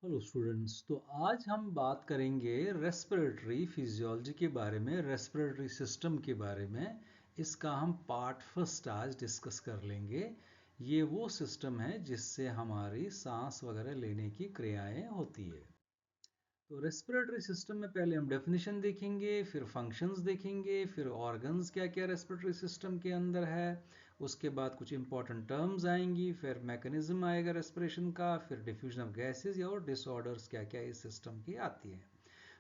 Hello students. तो आज हम बात करेंगे रेस्पिरेटरी फिजियोलॉजी के बारे में, रेस्पिरेटरी सिस्टम के बारे में। इसका हम पार्ट फर्स्ट आज डिस्कस कर लेंगे। ये वो सिस्टम है जिससे हमारी सांस वगैरह लेने की क्रियाएं होती है। तो रेस्पिरेटरी सिस्टम में पहले हम डेफिनेशन देखेंगे, फिर फंक्शंस देखेंगे, फिर ऑर्गन्स क्या क्या रेस्पिरेटरी सिस्टम के अंदर है। उसके बाद कुछ इंपॉर्टेंट टर्म्स आएंगी, फिर मैकेनिज्म आएगा रेस्पिरेशन का, फिर डिफ्यूजन ऑफ गैसेस और डिसऑर्डर्स क्या क्या इस सिस्टम की आती है।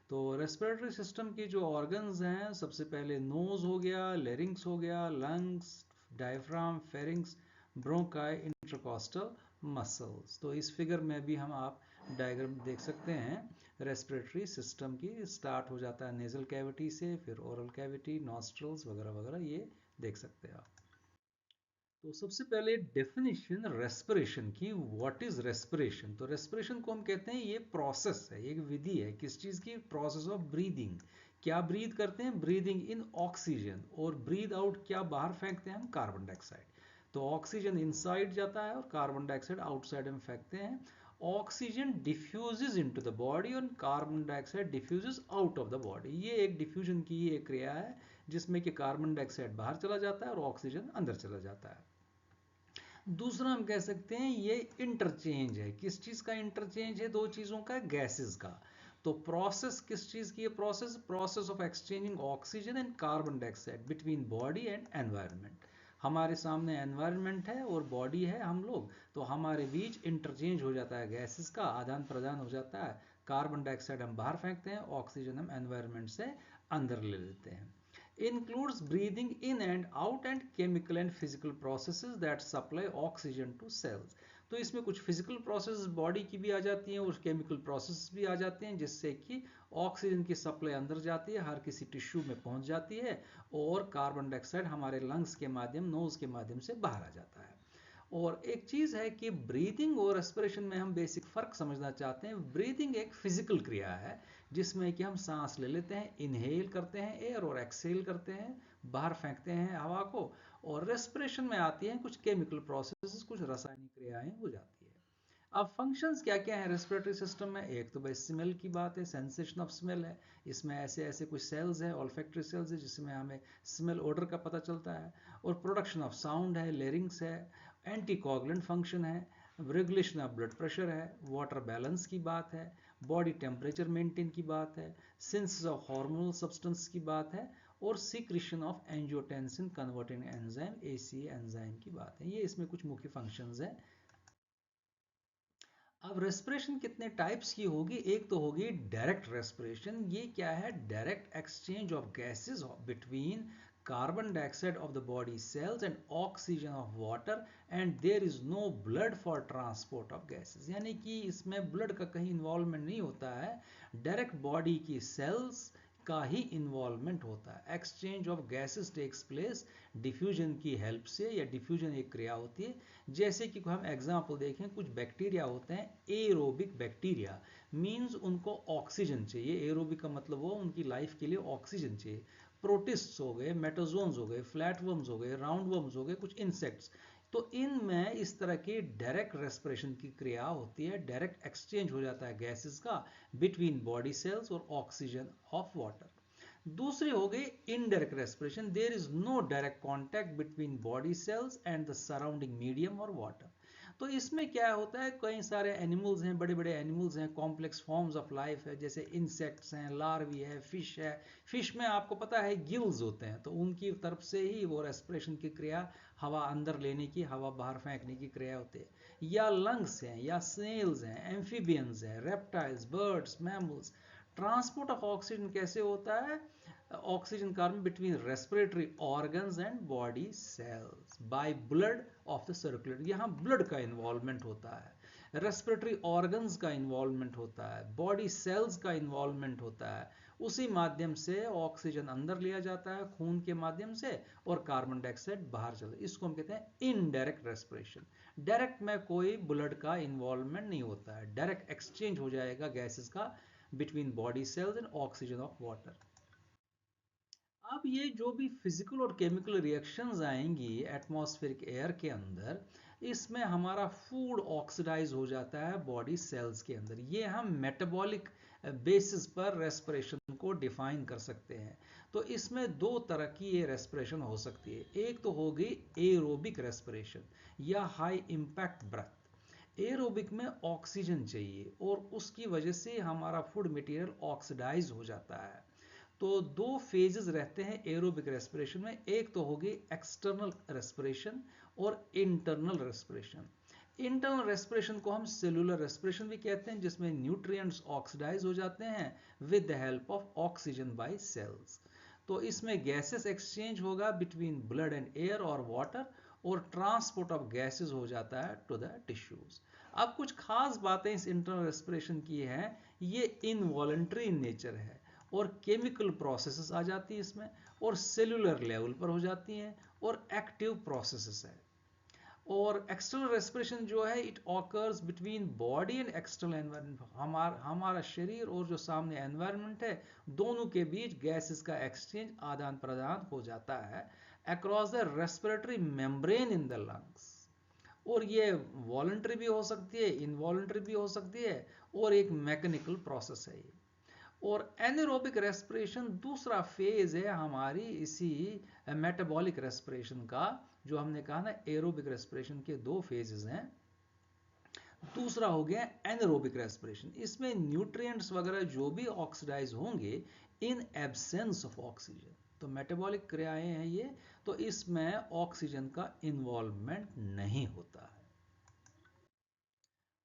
तो रेस्पिरेटरी सिस्टम की जो ऑर्गन्स हैं, सबसे पहले नोज हो गया, लेरिंग्स हो गया, lungs, diaphragm, pharynx, bronchi, intercostal muscles. तो इस फिगर में भी हम आप डायग्राम देख सकते हैं रेस्पिरेटरी सिस्टम की। स्टार्ट हो जाता है नेजल कैविटी से, फिर ओरल कैविटी, नॉस्ट्रल्स वगैरह वगैरह, ये देख सकते हैं आप। तो सबसे पहले डेफिनेशन रेस्पिरेशन की, व्हाट इज रेस्पिरेशन। तो रेस्पिरेशन को हम कहते हैं ये प्रोसेस है, एक विधि है। किस चीज की? Process of breathing. क्या ब्रीद करते हैं? Breathing in oxygen. और ब्रीद आउट क्या बाहर फेंकते हैं हम? Carbon dioxide. तो ऑक्सीजन इनसाइड जाता है और कार्बन डाइऑक्साइड आउटसाइड हम फेंकते हैं। Oxygen diffuses into the body और carbon dioxide diffuses out of the body. ये एक डिफ्यूजन की एक क्रिया है जिसमें कि कार्बन डाइऑक्साइड बाहर चला जाता है और ऑक्सीजन अंदर चला जाता है। दूसरा हम कह सकते हैं ये इंटरचेंज है। किस चीज का इंटरचेंज है? दो चीजों का, गैसेस का। तो प्रोसेस किस चीज की है? Process process of exchanging oxygen and carbon dioxide between body and environment. हमारे सामने एनवायरनमेंट है और बॉडी है, हम लोग। तो हमारे बीच इंटरचेंज हो जाता है, गैसेस का आदान प्रदान हो जाता है। कार्बन डाइऑक्साइड हम बाहर फेंकते हैं, ऑक्सीजन हम एनवायरनमेंट से अंदर ले लेते हैं। Includes breathing in and out and chemical and physical processes that supply oxygen to cells। तो इसमें कुछ फिजिकल प्रोसेस बॉडी की भी आ जाती हैं और केमिकल प्रोसेस भी आ जाते हैं, जिससे कि ऑक्सीजन की सप्लाई अंदर जाती है, हर किसी टिश्यू में पहुंच जाती है और कार्बन डाइऑक्साइड हमारे लंग्स के माध्यम, नोज के माध्यम से बाहर आ जाता है। और एक चीज है कि ब्रीदिंग और रेस्पिरेशन में हम बेसिक फर्क समझना चाहते हैं। ब्रीदिंग एक फिजिकल क्रिया है जिसमें कि हम सांस ले लेते हैं, इनहेल करते हैं एयर और एक्सहेल करते हैं, बाहर फेंकते हैं हवा को। और रेस्पिरेशन में आती हैं कुछ केमिकल प्रोसेसेस, कुछ रासायनिक क्रियाएं हो जाती है। अब फंक्शंस क्या क्या है रेस्पिरेटरी सिस्टम में? एक तो भाई स्मेल की बात है, सेंसेशन ऑफ स्मेल है। इसमें ऐसे ऐसे कुछ सेल्स है, ऑल्फैक्टरी सेल्स है, जिसमें हमें स्मेल ऑर्डर का पता चलता है। और प्रोडक्शन ऑफ साउंड है, लेरिंग्स है, एंटीकोगुलेंट फंक्शन है, रेगुलेशन ऑफ ब्लड प्रेशर है, वाटर बैलेंस की बात है, बॉडी टेम्परेचर मेंटेन की बात है, सिंथेसिस ऑफ हार्मोनल सब्सटेंस की बात है, और secretion of angiotensin converting enzyme, ACA enzyme की बात है। ये इसमें कुछ मुख्य फंक्शंस हैं। अब रेस्पिरेशन कितने टाइप्स की होगी? एक तो होगी डायरेक्ट रेस्पिरेशन। ये क्या है? Direct exchange of gases between carbon dioxide of the body cells and oxygen of water and there is no blood for transport of gases. यानी कि इसमें ब्लड का कहीं इन्वॉल्वमेंट नहीं होता है, डायरेक्ट बॉडी की सेल्स का ही इन्वॉल्वमेंट होता है। Exchange of gases takes place diffusion की हेल्प से, या डिफ्यूजन एक क्रिया होती है। जैसे कि हम एग्जांपल देखें, कुछ बैक्टीरिया होते हैं एरोबिक बैक्टीरिया, मींस उनको ऑक्सीजन चाहिए। एरोबिक का मतलब वो उनकी लाइफ के लिए ऑक्सीजन चाहिए। प्रोटिस्ट्स हो गए, मेटाजोन्स हो गए, फ्लैटवर्म्स हो गए, राउंडवर्म्स हो गए, कुछ इंसेक्ट्स। तो इनमें इस तरह की डायरेक्ट रेस्पिरेशन की क्रिया होती है, डायरेक्ट एक्सचेंज हो जाता है गैसेस का बिटवीन बॉडी सेल्स और ऑक्सीजन ऑफ वाटर। दूसरी हो गई indirect respiration. There is no direct contact between body cells and the surrounding medium और वाटर। तो इसमें क्या होता है, कई सारे एनिमल्स हैं, बड़े बड़े एनिमल्स हैं, कॉम्प्लेक्स फॉर्म्स ऑफ लाइफ है, जैसे इंसेक्ट्स हैं, लार्वी है, फिश है। फिश में आपको पता है गिल्स होते हैं, तो उनकी तरफ से ही वो रेस्पिरेशन की क्रिया, हवा अंदर लेने की, हवा बाहर फेंकने की क्रिया होती है। या लंग्स हैं, या स्नेल्स हैं, एम्फीबियंस हैं, reptiles, birds, mammals. Transport of oxygen कैसे होता है? Oxygen carbon between respiratory organs and body cells by blood of the circulator. यहाँ ब्लड का इन्वॉल्वमेंट होता है, रेस्पिरेटरी ऑर्गन्स का इन्वॉल्वमेंट होता है, बॉडी सेल्स का इन्वॉल्वमेंट होता है। उसी माध्यम से ऑक्सीजन अंदर लिया जाता है खून के माध्यम से, और कार्बन डाइऑक्साइड बाहर चलता है। इसको हम कहते हैं इनडायरेक्ट रेस्पिरेशन। डायरेक्ट में कोई ब्लड का इन्वॉल्वमेंट नहीं होता है, डायरेक्ट एक्सचेंज हो जाएगा गैसेस का between body cells and oxygen of water. अब ये जो भी फिजिकल और केमिकल रिएक्शंस आएंगी एटमॉस्फेरिक एयर के अंदर, इसमें हमारा फूड ऑक्सीडाइज हो जाता है बॉडी सेल्स के अंदर। ये हम मेटाबॉलिक बेसिस पर रेस्पिरेशन को डिफाइन कर सकते हैं। तो इसमें दो तरह की ये रेस्पिरेशन हो सकती है। एक तो हो गई एरोबिक रेस्पिरेशन या हाई इंपैक्ट ब्रेथ। एरोबिक में ऑक्सीजन चाहिए और उसकी वजह से हमारा फूड मटेरियल ऑक्सीडाइज हो जाता है। तो दो फेजेस रहते हैं एरोबिक रेस्पिरेशन में, एक तो होगी एक्सटर्नल रेस्पिरेशन और इंटरनल रेस्पिरेशन। इंटरनल रेस्पिरेशन को हम सेलुलर रेस्पिरेशन भी कहते हैं, जिसमें न्यूट्रिएंट्स ऑक्सीडाइज हो जाते हैं with the help of oxygen by cells. तो इसमें गैसेस एक्सचेंज होगा बिटवीन ब्लड एंड एयर और वाटर, और ट्रांसपोर्ट ऑफ गैसेस हो जाता है टू द टिश्यूज। अब कुछ खास बातें इस इंटरनल रेस्पिरेशन की हैं। ये इनवॉलंटरी इन नेचर है और केमिकल प्रोसेसेस आ जाती है इसमें, और सेलुलर लेवल पर हो जाती हैं, और एक्टिव प्रोसेसेस है। और एक्सटर्नल रेस्पिरेशन जो है it occurs between body and external environment. हमारा शरीर और जो सामने एनवायरनमेंट है, दोनों के बीच गैसेस का एक्सचेंज, आदान प्रदान हो जाता है across the respiratory membrane in the lungs. और ये वॉलंटरी भी हो सकती है, इनवॉलंटरी भी हो सकती है, और एक मैकेनिकल प्रोसेस है ये। और एनारोबिक रेस्पिरेशन दूसरा फेज है हमारी इसी मेटाबॉलिक रेस्पिरेशन का। जो हमने कहा ना, एरोबिक रेस्पिरेशन के दो फेजेस हैं। दूसरा हो गया एनारोबिक रेस्पिरेशन। इसमें न्यूट्रिएंट्स वगैरह जो भी ऑक्सीडाइज होंगे इन एब्सेंस ऑफ ऑक्सीजन। तो मेटाबॉलिक क्रियाएं हैं ये, तो इसमें ऑक्सीजन का इन्वॉल्वमेंट नहीं होता है।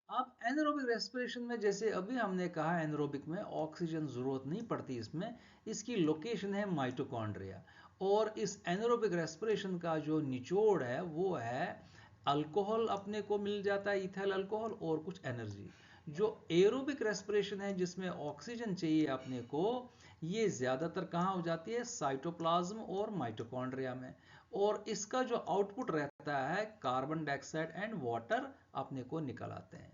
अब एनारोबिक रेस्पिरेशन में, जैसे अभी हमने कहा, एनारोबिक में ऑक्सीजन जरूरत नहीं पड़ती इसमें। इसकी लोकेशन है माइटोकॉन्ड्रिया। और इस एनारोबिक रेस्पिरेशन का जो निचोड़ है वो है अल्कोहल अपने को मिल जाता है, इथाइल अल्कोहल, और कुछ एनर्जी। जो एरोबिक रेस्पिरेशन है जिसमें ऑक्सीजन चाहिए अपने को, ये ज्यादातर कहाँ हो जाती है? साइटोप्लाज्म और माइटोकॉन्ड्रिया में। और इसका जो आउटपुट रहता है, कार्बन डाइऑक्साइड एंड वाटर अपने को निकल आते हैं।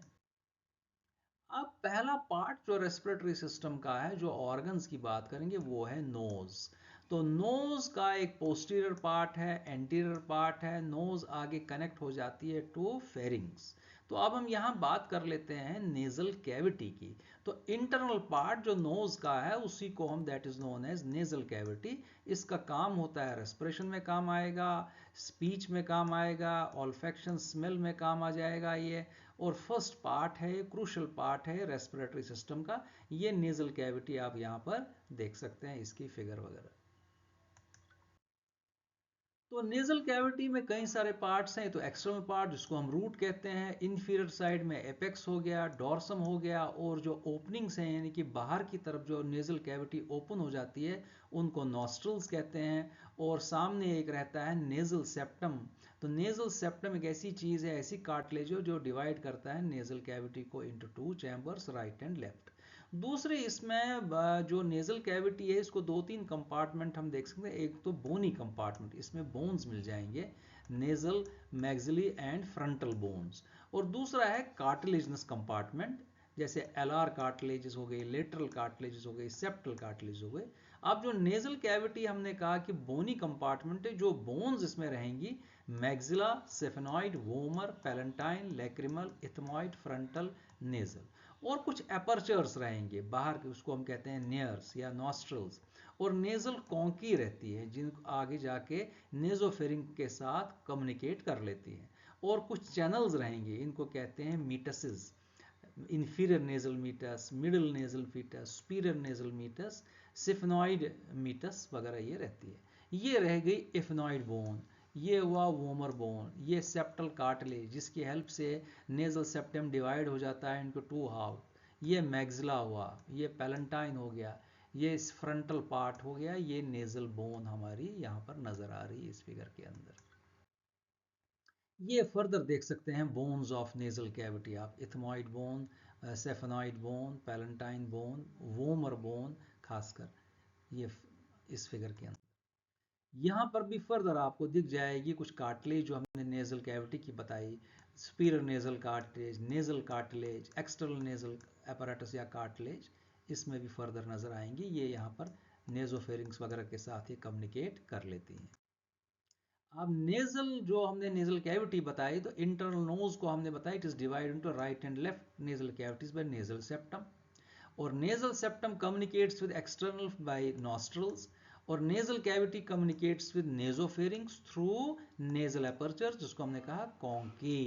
अब पहला पार्ट जो रेस्पिरेटरी सिस्टम का है, जो ऑर्गन्स की बात करेंगे, वो है नोज। तो नोज का एक पोस्टीरियर पार्ट है, एंटीरियर पार्ट है। नोज आगे कनेक्ट हो जाती है टू फेरिंग्स। तो अब हम यहाँ बात कर लेते हैं नेजल कैविटी की। तो इंटरनल पार्ट जो नोज का है, उसी को हम that is known as nasal cavity. इसका काम होता है, रेस्पिरेशन में काम आएगा, स्पीच में काम आएगा, ऑल्फैक्शन स्मेल में काम आ जाएगा ये। और फर्स्ट पार्ट है, क्रूशल पार्ट है रेस्पिरेटरी सिस्टम का। ये नेजल कैविटी आप यहां पर देख सकते हैं, इसकी फिगर वगैरह। तो नेजल कैविटी में कई सारे पार्ट्स हैं। तो एक्सटर्नल पार्ट जिसको हम रूट कहते हैं, इन्फीरियर साइड में एपेक्स हो गया, डॉर्सम हो गया, और जो ओपनिंग्स हैं यानी कि बाहर की तरफ जो नेजल कैविटी ओपन हो जाती है, उनको नॉस्ट्रल्स कहते हैं। और सामने एक रहता है नेजल सेप्टम। तो नेजल सेप्टम एक ऐसी चीज है, ऐसी कार्टिलेज जो डिवाइड करता है नेजल कैविटी को into two chambers, right and left. दूसरे इसमें जो नेजल कैविटी है, इसको दो तीन कंपार्टमेंट हम देख सकते हैं। एक तो बोनी कंपार्टमेंट, इसमें बोन्स मिल जाएंगे, nasal, maxillae and frontal bones. और दूसरा है कार्टिलेजनस कंपार्टमेंट, जैसे एलआर कार्टिलेजेस हो गई, लेटरल कार्टिलेजेस हो गई, सेप्टल कार्टिलेज हो गए। अब जो नेजल कैविटी हमने कहा कि बोनी कंपार्टमेंट है, जो बोन्स इसमें रहेंगी, maxilla, sphenoid, vomer, palatine, lacrimal, ethmoid, frontal, nasal. और कुछ एपर्चर्स रहेंगे बाहर के, उसको हम कहते हैं नेयर्स या नॉस्ट्रल्स। और नेजल कॉन्की रहती है, जिन आगे जाके नेजोफेरिंग के साथ कम्युनिकेट कर लेती है। और कुछ चैनल्स रहेंगे, इनको कहते हैं meatuses. Inferior nasal meatus, middle nasal meatus, superior nasal meatus, sphenoid meatus वगैरह ये रहती है। ये रह गई इफनॉइड बोन, ये हुआ वोमर बोन, ये सेप्टल कार्टिलेज जिसकी हेल्प से नेजल सेप्टम डिवाइड हो जाता है इनको टू हाफ। ये मैग्जिला हुआ, ये पैलेंटाइन हो गया, ये फ्रंटल पार्ट हो गया। ये नेजल बोन हमारी यहाँ पर नजर आ रही है इस फिगर के अंदर। ये फर्दर देख सकते हैं बोन्स ऑफ नेजल कैविटी आप, ethmoid bone, sphenoid bone, palatine bone, vomer bone, खासकर ये इस फिगर के अंदर। यहाँ पर भी फर्दर आपको दिख जाएगी कुछ कार्टिलेज जो हमने नेजल कैविटी की बताई, superior nasal cartilage, nasal cartilage, external nasal apparatus या कार्टिलेज, इसमें भी फर्दर नजर आएंगी। ये यहाँ पर नेजोफेरिंग्स वगैरह के साथ ही कम्युनिकेट कर लेती हैं। अब नेजल जो हमने नेजल कैविटी बताई, तो इंटरनल नोज को हमने बताया it is divide into right and left nasal cavities by nasal septum, और nasal septum communicates with external by nostrils, और nasal cavity communicates with nasopharynx through nasal aperture जिसको हमने कहा कॉन्की।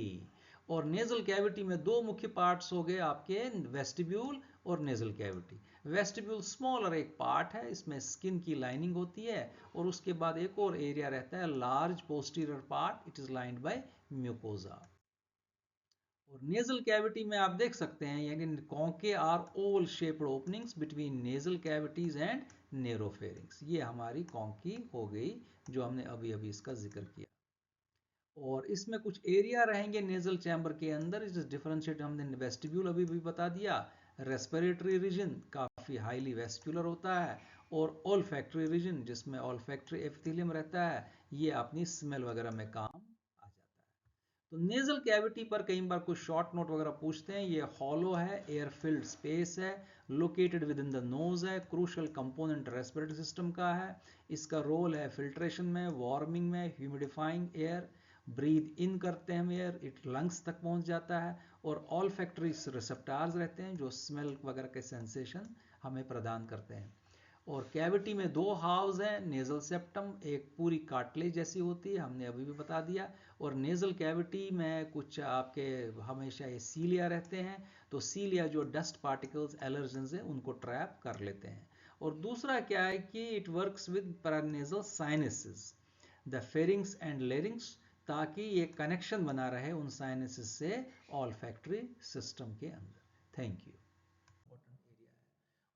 और नेजल कैविटी में दो मुख्य पार्ट्स हो गए आपके, वेस्टिब्यूल और नेजल कैविटी। वेस्टिब्यूल स्मॉलर एक पार्ट है, इसमें स्किन की लाइनिंग होती है, और उसके बाद एक और एरिया रहता है large posterior part, it is lined by mucosa. और नेजल कैविटी में आप देख सकते हैं, यानी conchae are oval shaped openings between nasal cavities and nasopharynx. ये हमारी कॉन्की हो गई जो हमने अभी अभी इसका जिक्र किया। और इसमें कुछ एरिया रहेंगे नेजल चैम्बर के अंदर, इस डिफरेंशिएट हमने वेस्टिब्यूल अभी भी बता दिया। रेस्पिरेटरी रीजन काफ़ी हाईली वेस्कुलर होता है, और ऑल्फैक्टरी रीजन जिसमें ऑल्फैक्टरी एपिथेलियम रहता है, ये अपनी स्मेल वगैरह में काम आ जाता है। तो नेजल कैविटी पर कई बार कुछ शॉर्ट नोट वगैरह पूछते हैं। ये हॉलो है, एयर फिल्ड स्पेस है, located with in the nose है, क्रूशल कंपोनेंट रेस्पिरेटरी सिस्टम का है। इसका रोल है फिल्ट्रेशन में, वार्मिंग में, ह्यूमिडिफाइंग एयर, ब्रीद इन करते हैं हम एयर, इट लंग्स तक पहुंच जाता है, और ऑल्फैक्टरी रिसेप्टार्स रहते हैं जो स्मेल वगैरह के सेंसेशन हमें प्रदान करते हैं। और कैविटी में दो हाउस हैं, नेजल सेप्टम एक पूरी कार्टिलेज जैसी होती है, हमने अभी भी बता दिया, और नेजल कैविटी में कुछ आपके हमेशा ये सीलिया रहते हैं, तो सीलिया जो डस्ट पार्टिकल्स एलर्जेंस हैं उनको ट्रैप कर लेते हैं। और दूसरा क्या है कि it works with paranasal sinuses, the pharynx and larynx, ताकि ये कनेक्शन बना रहे उन साइनसेस से ऑल्फैक्टरी सिस्टम के अंदर। Thank you.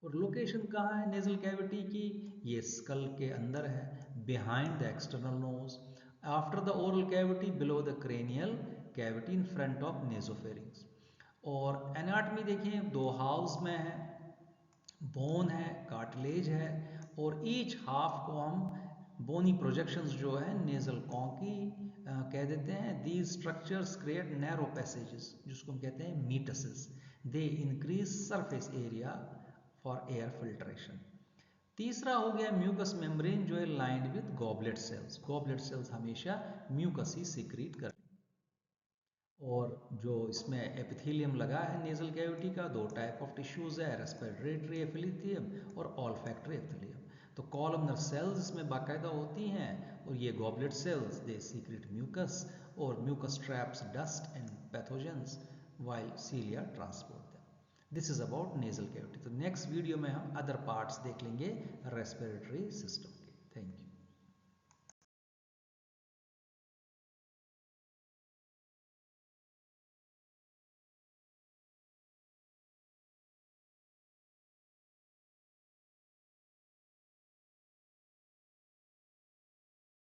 और लोकेशन कहाँ है नेजल कैविटी की? ये स्कल के अंदर है, behind the external nose, after the oral cavity, below the cranial cavity, in front of nasopharynx. और एनाटमी देखें, दो हाउस में है, बोन है, कार्टिलेज है, और ईच हाफ को हम बोनी प्रोजेक्शंस जो है नेजल कॉन्की कह देते हैं। These structures create narrow passages जिसको हम कहते हैं meatuses, they increase surface area for air filtration. तीसरा हो गया म्यूकस मेम्ब्रेन जो है lined with goblet cells. Goblet cells हमेशा म्यूकस ही सिक्रीट करते हैं। और जो इसमें एपिथेलियम लगा है नेजल कैविटी का, दो टाइप ऑफ टिश्यूज है, रेस्पिरेटरी एपिथेलियम और ऑल्फैक्टरी एपिथेलियम। तो कॉलमनर सेल्स इसमें बाकायदा होती हैं, और ये goblet cells they secrete mucus, और mucus traps dust and pathogens while cilia transport them. This is about nasal cavity. तो नेक्स्ट वीडियो में हम अदर पार्ट्स देख लेंगे रेस्पिरेटरी सिस्टम के। Thank you.